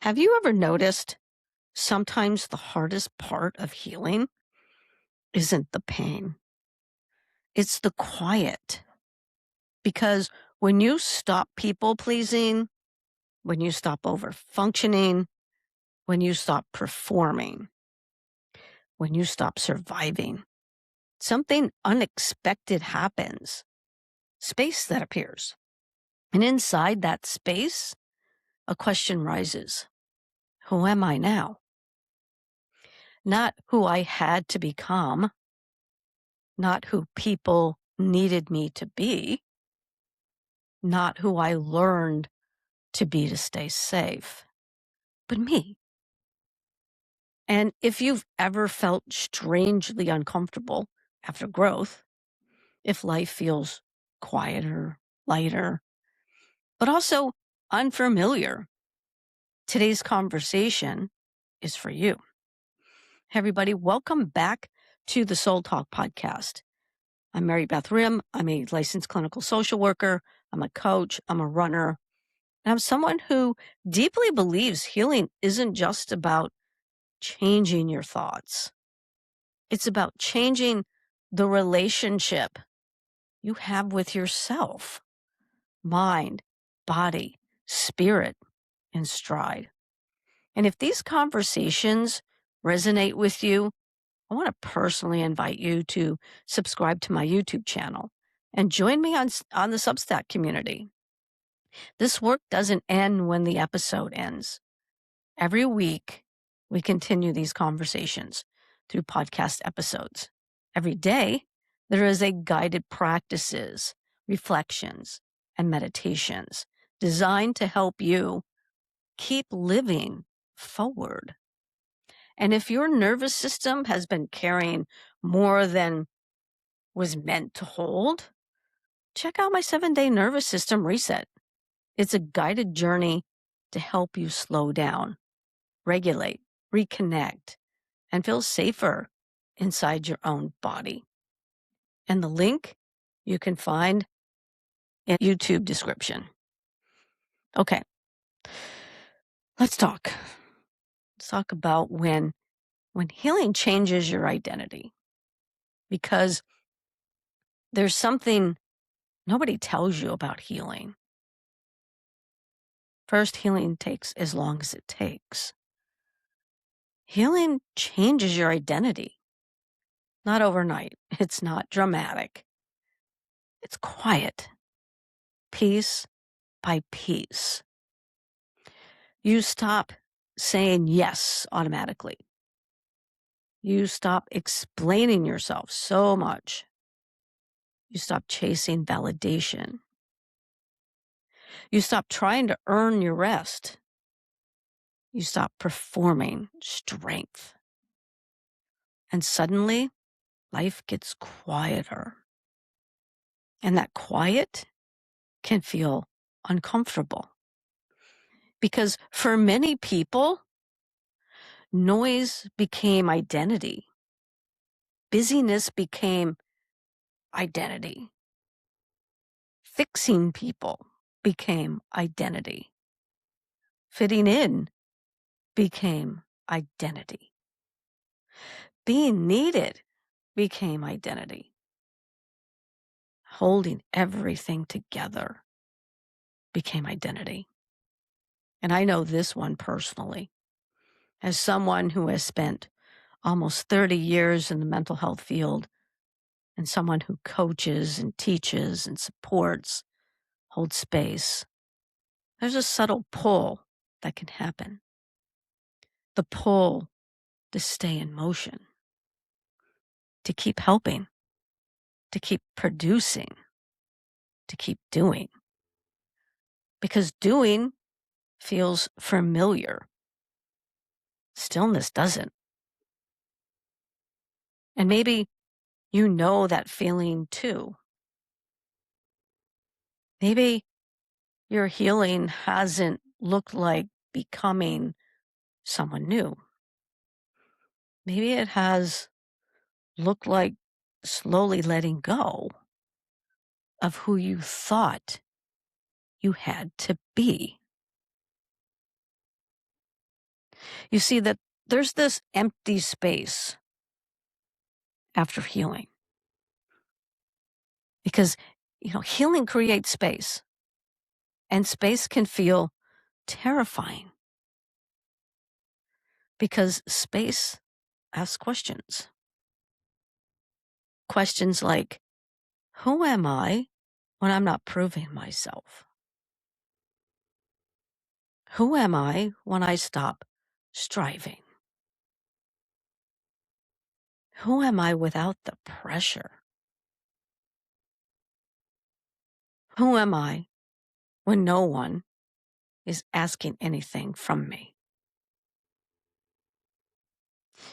Have you ever noticed sometimes the hardest part of healing isn't the pain, it's the quiet? Because when you stop people pleasing, when you stop over functioning, when you stop performing, when you stop surviving, something unexpected happens. Space that appears. And inside that space, a question rises. Who am I now? Not who I had to become, not who people needed me to be, not who I learned to be to stay safe, but me. And if you've ever felt strangely uncomfortable after growth, if life feels quieter, lighter, but also unfamiliar, today's conversation is for you. Hey, everybody, welcome back to the Soul Talk podcast. I'm Marybeth Hrim. I'm a licensed clinical social worker. I'm a coach. I'm a runner. And I'm someone who deeply believes healing isn't just about changing your thoughts. It's about changing the relationship you have with yourself, mind, body, spirit, and stride. And if these conversations resonate with you, I want to personally invite you to subscribe to my YouTube channel and join me on the Substack community. This work doesn't end when the episode ends. Every week, we continue these conversations through podcast episodes. Every day, there is a guided practices, reflections, and meditations designed to help you keep living forward. And if your nervous system has been carrying more than was meant to hold, check out my 7-day nervous system reset. It's a guided journey to help you slow down, regulate, reconnect, and feel safer inside your own body. And the link you can find in YouTube description. Okay, let's talk. Let's talk about when healing changes your identity. Because there's something nobody tells you about healing. First, healing takes as long as it takes. Healing changes your identity. Not overnight. It's not dramatic. It's quiet. Piece by piece. You stop saying yes automatically. You stop explaining yourself so much. You stop chasing validation. You stop trying to earn your rest. You stop performing strength. And suddenly, life gets quieter. And that quiet can feel uncomfortable. Because for many people, noise became identity. Busyness became identity. Fixing people became identity. Fitting in became identity. Being needed became identity. Holding everything together became identity. And I know this one personally. As someone who has spent almost 30 years in the mental health field and someone who coaches and teaches and supports, holds space, there's a subtle pull that can happen. The pull to stay in motion, to keep helping, to keep producing, to keep doing. Because doing feels familiar. Stillness doesn't. And maybe you know that feeling too. Maybe your healing hasn't looked like becoming someone new. Maybe it has looked like slowly letting go of who you thought you had to be. You see that there's this empty space after healing because, healing creates space, and space can feel terrifying because space asks questions. Questions like, who am I when I'm not proving myself? Who am I when I stop striving? Who am I without the pressure? Who am I when no one is asking anything from me?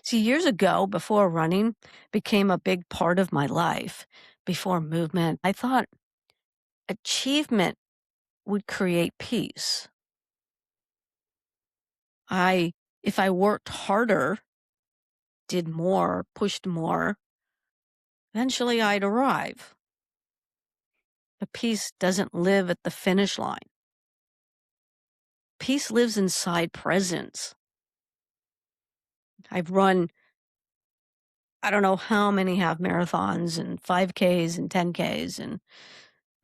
See, years ago, before running became a big part of my life, before movement, I thought achievement would create peace. If I worked harder, did more, pushed more, eventually I'd arrive. But peace doesn't live at the finish line. Peace lives inside presence. I've run, I don't know how many half marathons and 5Ks and 10Ks and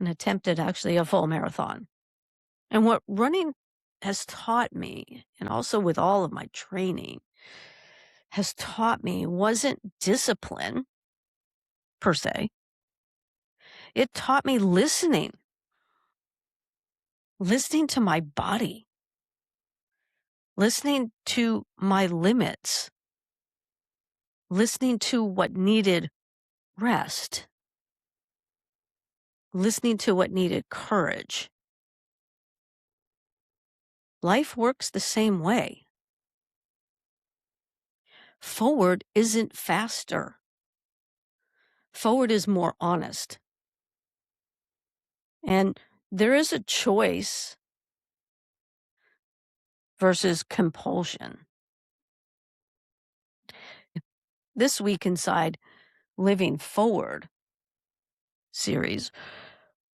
attempted actually a full marathon. And what running has taught me, and also with all of my training, has taught me wasn't discipline per se. It taught me listening to my body, listening to my limits, listening to what needed rest, listening to what needed courage. Life works the same way. Forward isn't faster. Forward is more honest. And there is a choice versus compulsion. This week inside Living Forward series,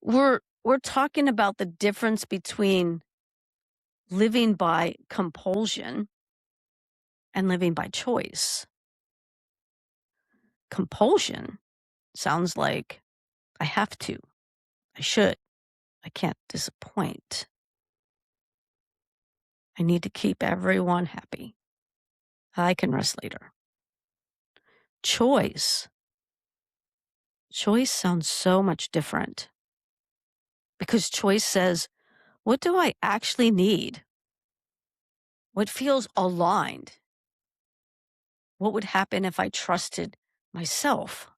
we're talking about the difference between living by compulsion and living by choice. Compulsion sounds like I have to, I should, I can't disappoint. I need to keep everyone happy. I can rest later. Choice. Choice sounds so much different because choice says, what do I actually need? What feels aligned? What would happen if I trusted myself?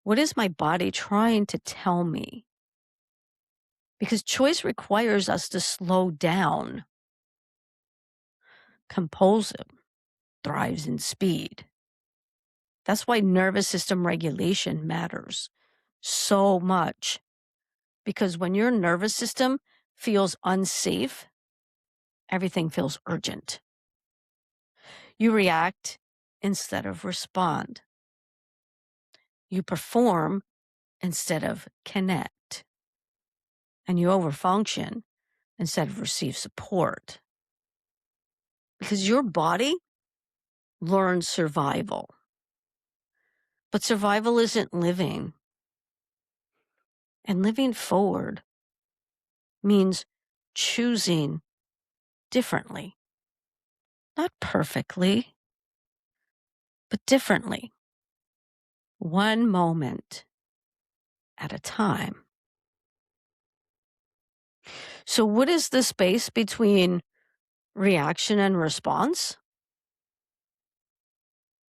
What is my body trying to tell me? Because choice requires us to slow down. Compulsive thrives in speed. That's why nervous system regulation matters so much. Because when your nervous system feels unsafe, everything feels urgent. You react instead of respond. You perform instead of connect. And you overfunction instead of receive support. Because your body learns survival. But survival isn't living. And living forward means choosing differently. Not perfectly, but differently. One moment at a time. So, what is the space between reaction and response?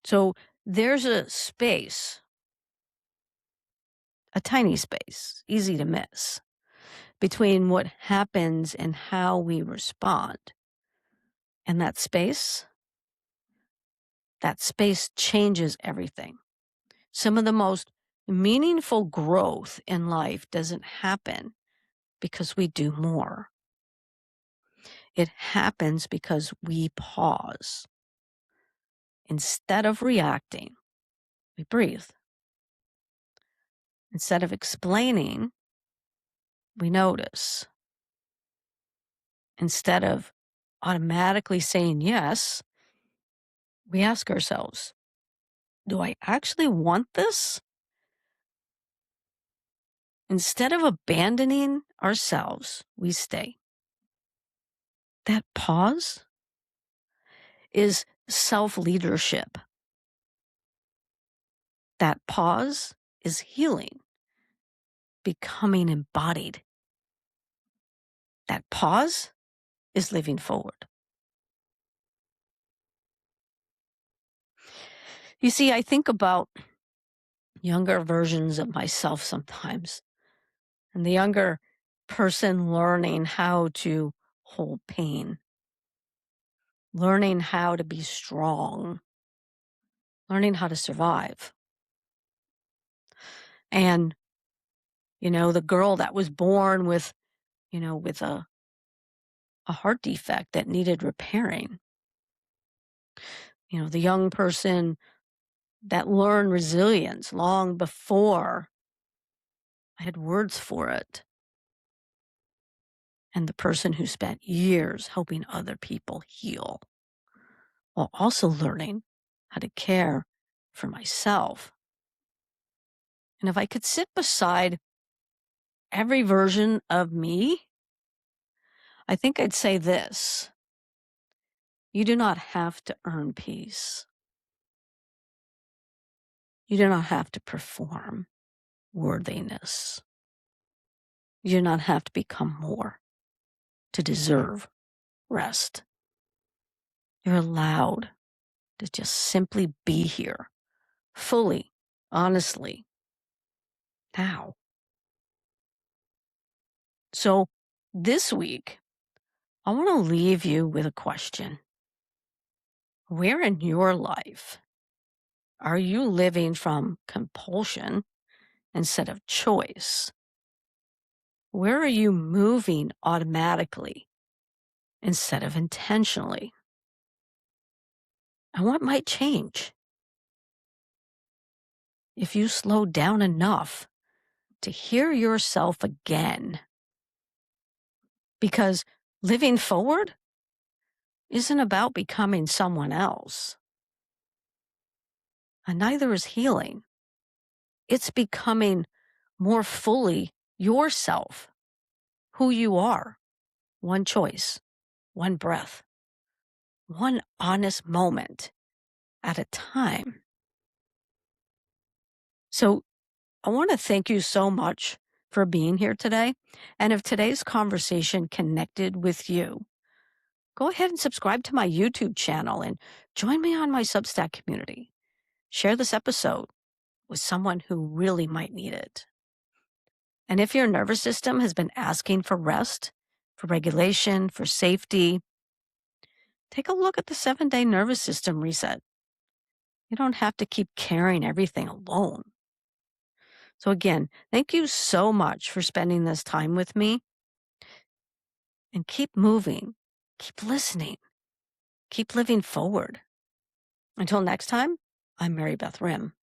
So, there's a space, a tiny space, easy to miss, between what happens and how we respond. And that space changes everything. Some of the most meaningful growth in life doesn't happen because we do more. It happens because we pause. Instead of reacting, we breathe. Instead of explaining, we notice. Instead of automatically saying yes, we ask ourselves, do I actually want this? Instead of abandoning ourselves, we stay. That pause is self leadership. That pause is healing, becoming embodied. That pause is living forward. You see, I think about younger versions of myself sometimes, and the younger person learning how to hold pain, learning how to be strong, learning how to survive. And, the girl that was born with a heart defect that needed repairing, the young person that learned resilience long before I had words for it, and the person who spent years helping other people heal while also learning how to care for myself. And if I could sit beside every version of me, I think I'd say this: you do not have to earn peace. You do not have to perform worthiness. You do not have to become more to deserve rest. You're allowed to just simply be here, fully, honestly, now. So this week, I want to leave you with a question. Where in your life are you living from compulsion instead of choice? Where are you moving automatically instead of intentionally? And what might change if you slow down enough to hear yourself again? Because living forward isn't about becoming someone else, and neither is healing. It's becoming more fully yourself, who you are, one choice, one breath, one honest moment at a time. So I want to thank you so much for being here today. And if today's conversation connected with you, go ahead and subscribe to my YouTube channel and join me on my Substack community. Share this episode with someone who really might need it. And if your nervous system has been asking for rest, for regulation, for safety, take a look at the 7-day nervous system reset. You don't have to keep carrying everything alone. So again, thank you so much for spending this time with me. And keep moving, keep listening, keep living forward. Until next time, I'm Marybeth Hrim.